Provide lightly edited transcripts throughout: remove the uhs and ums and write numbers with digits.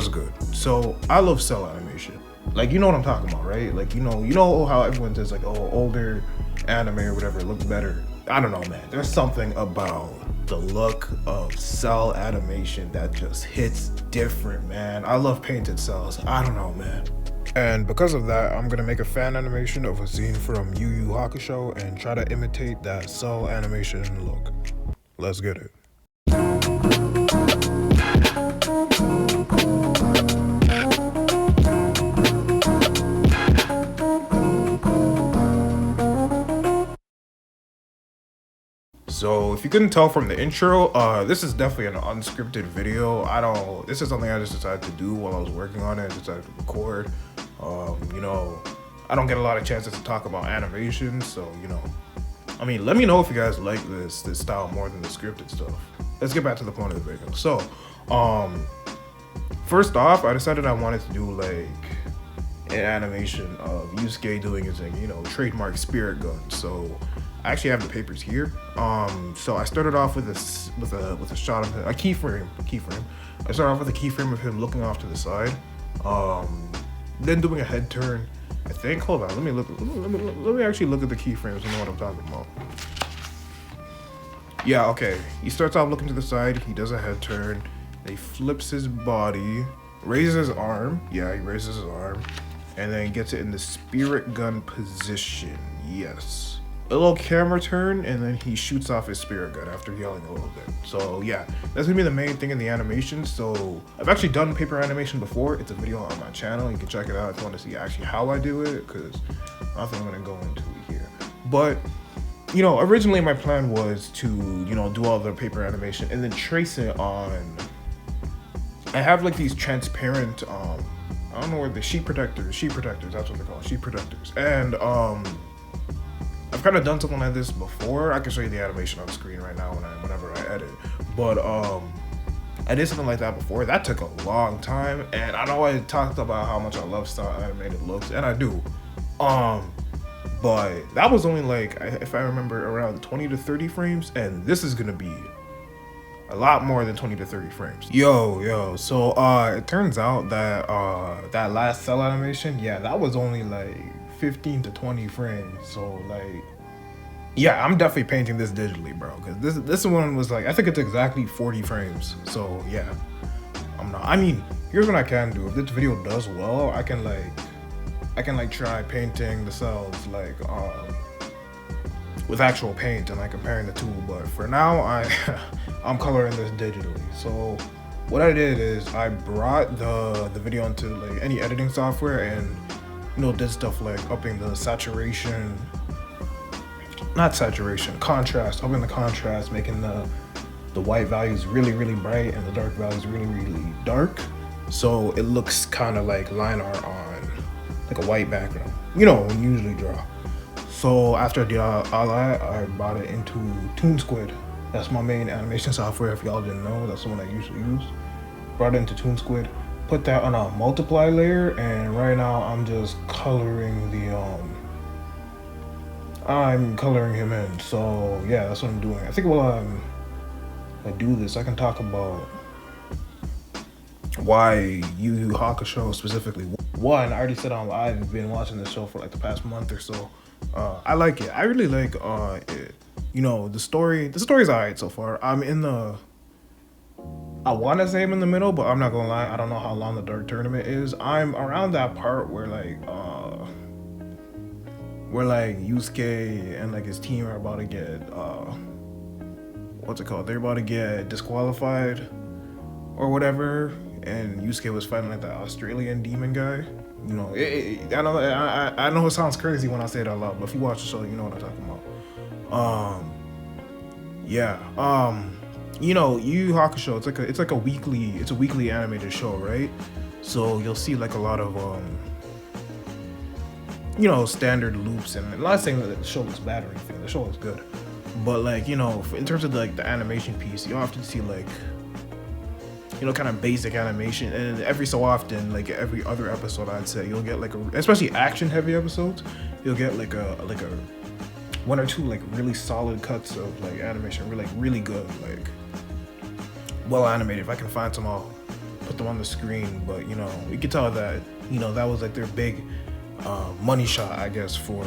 was good. So I love cell animation. Like, you know what I'm talking about, right? Like, you know how everyone says like, oh, older anime or whatever looks better. I don't know, man. There's something about the look of cell animation that just hits different, man. I love painted cells. I don't know, man. And because of that, I'm gonna make a fan animation of a scene from Yu Hakusho and try to imitate that cell animation look. Let's get it. So if you couldn't tell from the intro, this is definitely an unscripted video. This is something I just decided to do while I was working on it. I decided to record. I don't get a lot of chances to talk about animation, so let me know if you guys like this style more than the scripted stuff. Let's get back to the point of the video. So, first off, I decided I wanted to do like an animation of Yusuke doing his trademark spirit gun. So I actually have the papers here. So I started off with a shot of him, a keyframe. I started off with a keyframe of him looking off to the side. Then doing a head turn. I think. Hold on. Let me actually look at the keyframes and know what I'm talking about. Yeah. Okay. He starts off looking to the side. He does a head turn. He flips his body, raises his arm. Yeah, he raises his arm, and then gets it in the spirit gun position. Yes. A little camera turn, and then he shoots off his spirit gun after yelling a little bit. So yeah, that's gonna be the main thing in the animation. So I've actually done paper animation before. It's a video on my channel. You can check it out if you want to see actually how I do it, because I don't think I'm gonna go into it here. But originally my plan was to do all the paper animation and then trace it on. I have like these transparent I don't know where the sheet protectors, that's what they're called, sheet protectors. And I've kind of done something like this before. I can show you the animation on screen right now whenever I edit. But I did something like that before. That took a long time, and I know I talked about how much I love style animated looks, and I do. But that was only like, if I remember, around 20 to 30 frames, and this is gonna be a lot more than 20 to 30 frames. Yo, so it turns out that that last cell animation, yeah, that was only like 15 to 20 frames. So like, yeah, I'm definitely painting this digitally, bro, because this one was like, I think it's exactly 40 frames. So yeah, here's what I can do. If this video does well, I can try painting the cells like with actual paint and like comparing the two. But for now, I'm coloring this digitally. So what I did is I brought the video into like any editing software and did stuff like upping the contrast, upping the contrast, making the white values really, really bright and the dark values really, really dark. So it looks kind of like line art on like a white background, when you usually draw. So after I did all that, I brought it into ToonSquid. That's my main animation software. If y'all didn't know, that's the one I usually use. Brought it into ToonSquid. Put that on a multiply layer, and right now I'm just coloring I'm coloring him in. So yeah, that's what I'm doing. I think while I do this, I can talk about why Yu Hakusho specifically. One, I already said I've been watching this show for like the past month or so. I like it. I really like it. The story's alright so far. I want to say I'm in the middle, but I'm not gonna lie, I don't know how long the Dark Tournament is. I'm around that part where Yusuke and like his team are about to get they're about to get disqualified or whatever, and Yusuke was fighting like the Australian demon guy. I know it sounds crazy when I say it out loud, but if you watch the show, you know what I'm talking about. Yu Hakusho, it's a weekly animated show, right? So you'll see like a lot of standard loops, and I'm not saying that the show looks bad or anything. The show looks good, but like in terms of like the animation piece, you often see like kind of basic animation, and every so often, like every other episode, I'd say you'll get like especially action heavy episodes, you'll get like a one or two like really solid cuts of like animation, really good, like well animated. If I can find some, I'll put them on the screen, but you know, you could tell that, you know, that was like their big money shot, I guess, for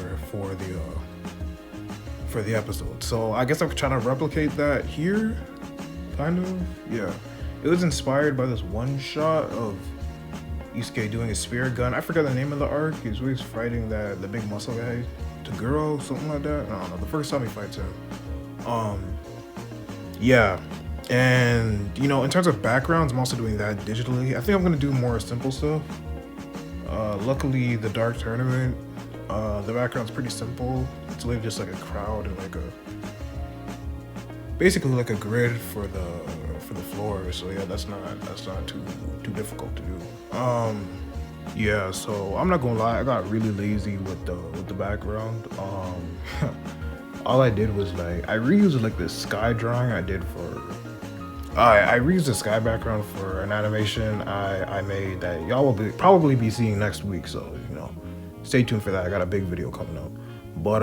the episode. So I guess I'm trying to replicate that here, kind of. Yeah, it was inspired by this one shot of Isuke doing a spirit gun. I forgot the name of the arc. He's always fighting the big muscle guy, Taguro, something like that. I don't know. The first time he fights him. Yeah. And you know, in terms of backgrounds, I'm also doing that digitally. I think I'm gonna do more simple stuff. Luckily, the Dark Tournament, the background's pretty simple. It's literally just like a crowd and like basically like a grid for the floor. So yeah, that's not too difficult to do. Yeah, so I'm not gonna lie, I got really lazy with the background. All I did was like I reused like the sky drawing I did for. I reused the sky background for an animation I made that y'all will probably be seeing next week. So you know, stay tuned for that. I got a big video coming up. But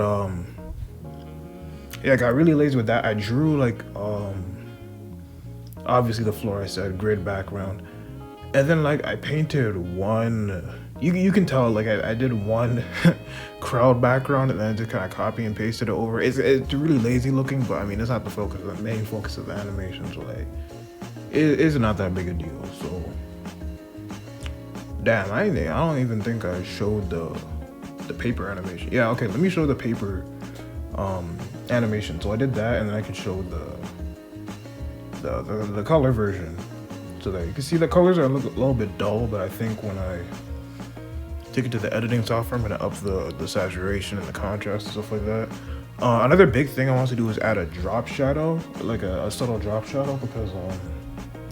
yeah, I got really lazy with that. I drew like obviously the floor, I said grid background, and then like I painted one. You can tell like I did one crowd background and then just kind of copy and pasted it over. It's really lazy looking, but I mean it's not the focus. The main focus of the animation, so like it's not that big a deal. So damn, I don't even think I showed the paper animation. Yeah, okay, let me show the paper animation. So I did that, and then I could show the color version, so that you can see the colors are a little bit dull, but I think when I take it to the editing software, I'm gonna up the saturation and the contrast and stuff like that. Another big thing I want to do is add a drop shadow, like a subtle drop shadow, because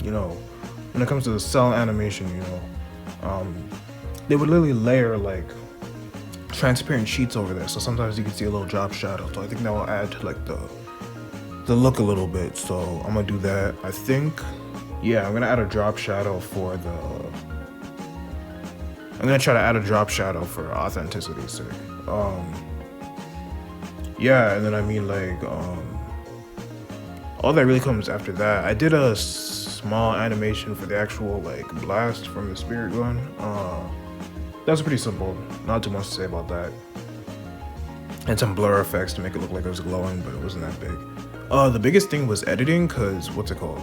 you know, when it comes to the cell animation, you know, they would literally layer like transparent sheets over there, so sometimes you can see a little drop shadow. So I think that will add to like the look a little bit. So I'm gonna do that. I think, yeah, I'm gonna add a drop shadow for I'm gonna try to add a drop shadow for authenticity's sake. Yeah, and then I mean like all that really comes after that. I did a small animation for the actual like blast from the spirit gun. That's pretty simple. Not too much to say about that. And some blur effects to make it look like it was glowing, but it wasn't that big. The biggest thing was editing, cause what's it called?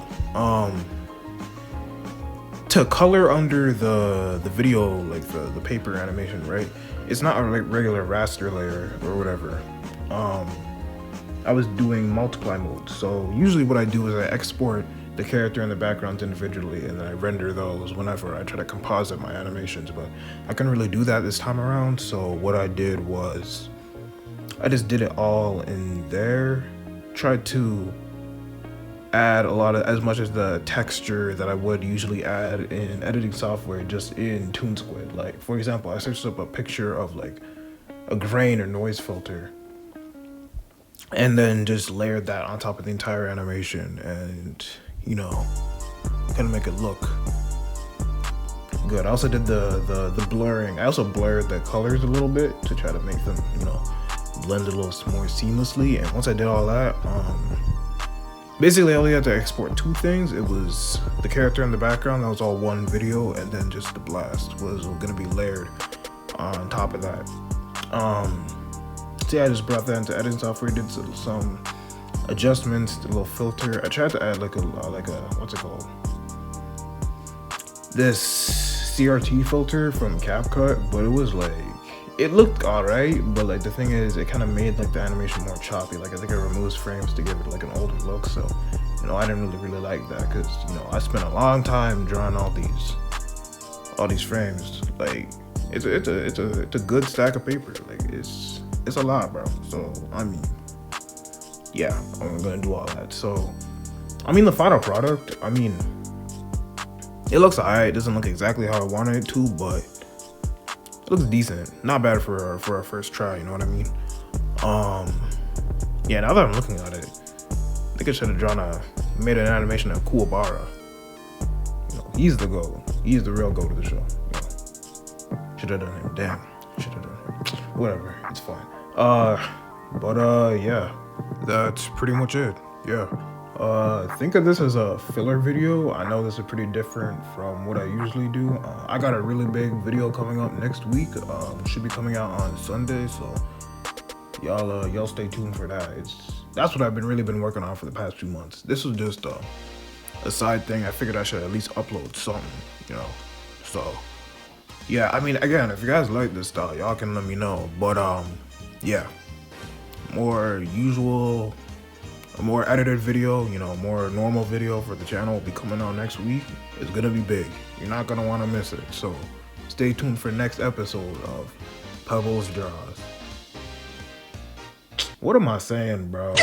To color under the video, like the paper animation, right? It's not a regular raster layer or whatever. I was doing multiply mode. So usually what I do is I export the character and the backgrounds individually, and then I render those whenever I try to composite my animations. But I couldn't really do that this time around. So what I did was I just did it all in there. Tried to add as much as the texture that I would usually add in editing software just in ToonSquid. Like for example, I searched up a picture of like a grain or noise filter, and then just layered that on top of the entire animation, and you know, kind of make it look good. I also did the blurring. I also blurred the colors a little bit to try to make them, you know, blend a little more seamlessly. And once I did all that, basically, I only had to export two things. It was the character in the background, that was all one video, and then just the blast was gonna be layered on top of that. So yeah, I just brought that into editing software, did some adjustments, did a little filter. I tried to add like a what's it called? This CRT filter from CapCut, but it was like, it looked alright, but like the thing is, it kind of made like the animation more choppy. Like I think it removes frames to give it like an older look. So, you know, I didn't really like that, because you know, I spent a long time drawing all these frames. Like it's a good stack of paper. Like it's a lot, bro. So I mean, yeah, I'm gonna do all that. So I mean, the final product, I mean, it looks alright. It doesn't look exactly how I wanted it to, but it looks decent. Not bad for our first try, you know what I mean? Yeah, now that I'm looking at it, I think I should have made an animation of Kuwabara. You know, he's the GOAT. He's the real GOAT of the show. You know, should have done him. Damn. Should have done him. Whatever. It's fine. Yeah. That's pretty much it. Yeah. Think of this as a filler video. I know this is pretty different from what I usually do. I got a really big video coming up next week. Should be coming out on Sunday, so y'all stay tuned for that. That's what I've really been working on for the past 2 months. This was just a side thing. I figured I should at least upload something, you know. So yeah, I mean, again, if you guys like this style, y'all can let me know. But yeah, more usual, a more edited video, you know, more normal video for the channel will be coming out next week. It's gonna be big. You're not gonna want to miss it. So stay tuned for next episode of Pebbles Draws. What am I saying, bro?